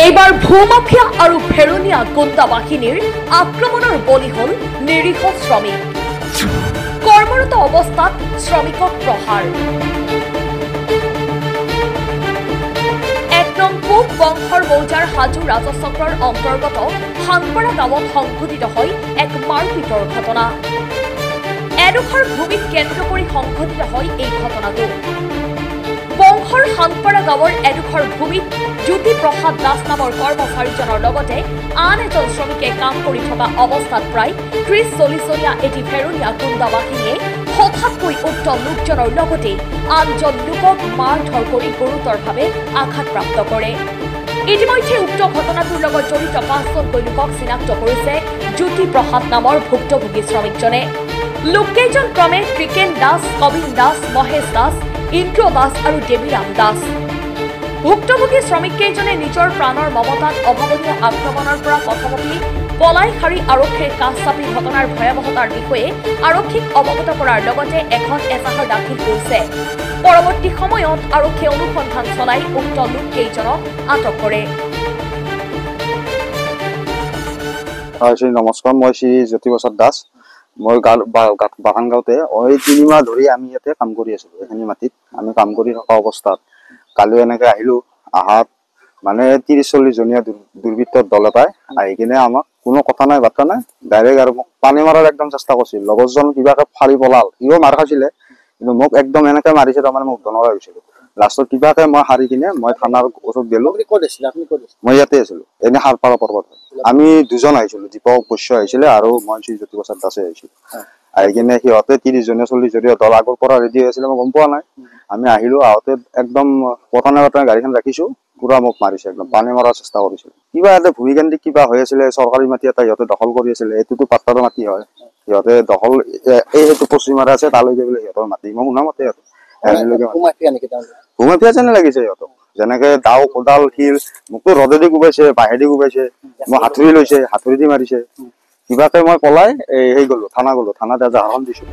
এইবাৰ ভূমাফিয়া আৰু ভেৰুনীয়া গুণ্ডা বাহিনীৰ আক্ৰমণৰ বলি হল নিৰীহ শ্ৰমিক। কৰ্মৰত অৱস্থাত শ্ৰমিকক প্ৰহাৰ। ১ নং পূব বংশৰ মৌজাৰ হাজো ৰাজচক্ৰৰ অন্তৰ্গত হানপাৰা গাঁৱত সংঘটিত হয় এক মাৰপিটৰ ঘটনা। এডোখৰ ভূমিক কেন্দ্ৰ কৰি সংঘটিত হয় এই ঘটনাটো। বংশৰ হানপাৰা গাঁৱৰ এডোখৰ ভূমিত জ্যোতি প্ৰসাদ দাস নামৰ কৰ্মচাৰীজনৰ লগতে আন এজন শ্ৰমিকে কাম কৰি থকা অৱস্থাত প্ৰায় ৩০-৪০ জনীয়া এটি ভেৰুনীয়া গুণ্ডা বাহিনীয়ে হঠাৎকৈ উক্ত লোকজনৰ লগতে আনজন লোকক মাৰধৰ কৰি গুৰুতৰভাৱে আঘাতপ্ৰাপ্ত কৰে। ইতিমধ্যে উক্ত ঘটনাটোৰ লগত জড়িত ৫জনকৈ লোকক চিনাক্ত কৰিছে জ্যোতি প্ৰসাদ নামৰ ভুক্তভোগী শ্ৰমিকজনে। লোককেইজন ক্ৰমে ত্ৰিকেন দাস, কবিন দাস, মহেশ দাস, ইন্দ্ৰ দাস আৰু দেৱীৰাম দাস। ভুক্তভোগী শ্ৰমিককেইজনে নিজৰ প্ৰাণৰ মমতাত অভাৱনীয় আক্ৰমণৰ পৰা প্ৰথমতে পলাই সাৰি আৰক্ষীৰ কাষ চাপি ঘটনাৰ ভয়াৱহতাৰ বিষয়ে আৰক্ষীক অৱগত কৰাৰ লগতে এখন এজাহাৰ দাখিল কৰিছে। পৰৱৰ্তী সময়ত আৰক্ষীয়ে অনুসন্ধান চলাই উক্ত লোককেইজনক আটক কৰে। নমস্কাৰ, মই শ্ৰী জ্যোতি প্ৰসাদ দাস। মই বাগান গাঁৱতে ৩ মাহ ধৰি আমি ইয়াতে কাম কৰি আছিলো। এইখিনি মাটিত আমি কাম কৰি থকা অৱস্থাত কালি এনেকে আহিলো। আহাত মানে ৩০-৪০ জনীয়া দুৰ্বৃত্তৰ দল এটাই আহি কিনে আমাক কোনো কথা নাই বাৰ্তা নাই ডাইৰেক্ট আৰু মোক পানী মাৰাৰ একদম চেষ্টা কৰিছিল। লগৰজন কিবাকে ফাৰি পলাল, সিও মাৰ খাইছিলে, কিন্তু মোক একদম এনেকে মাৰিছে তাৰমানে মোক ধনৰাই হৈছিলো। লাষ্টত কিবাকে মই হাৰি কিনে মই থানাৰ ওচৰত গেলো। মই ইয়াতে আছিলো, এনে হাৰপাৰা পৰ্বত। আমি 2জন আহিছিলো, দীপক বৈশ্য আহিছিলে আৰু মই শ্ৰী জ্যোতি প্ৰসাদ দাসে আহিছিলো। আহি কিনে সিহঁতে ৩০-৪০ জনীয়া দল আগৰ পৰা ৰেডি হৈছিলে, মই গম পোৱা নাই। আমি আহিলো, আহোঁতে একদম পতানে গাড়ীখন ৰাখিছো, পুৰা মোক মাৰিছে, একদম পানী মৰাৰ চেষ্টা কৰিছিল। কিবা এটা ভূমিকেন্দ্ৰিক কিবা হৈ আছিলে, চৰকাৰী মাটি এটা সিহঁতে দখল কৰি আছিলে। এইটোতো পাট্টাৰ মাটি হয়, সিহঁতে দখল এইটো পশ্চিমাৰে আছে, তালৈকে বোলে সিহঁতৰ মাটি। মই শুনা মতে আৰু ভূমাফিয়া যেনে লাগিছে সিহঁতক। যেনেকে দাও, কোদাল, শিল, মোকতো ৰদেদি কোবাইছে, বাঁহেদি কোবাইছে, মই হাতুৰি লৈছে, হাতুৰি দি মাৰিছে। কিবাকে মই পলাই গলো, থানা গলো, থানাত এজাহাৰখন দিছো।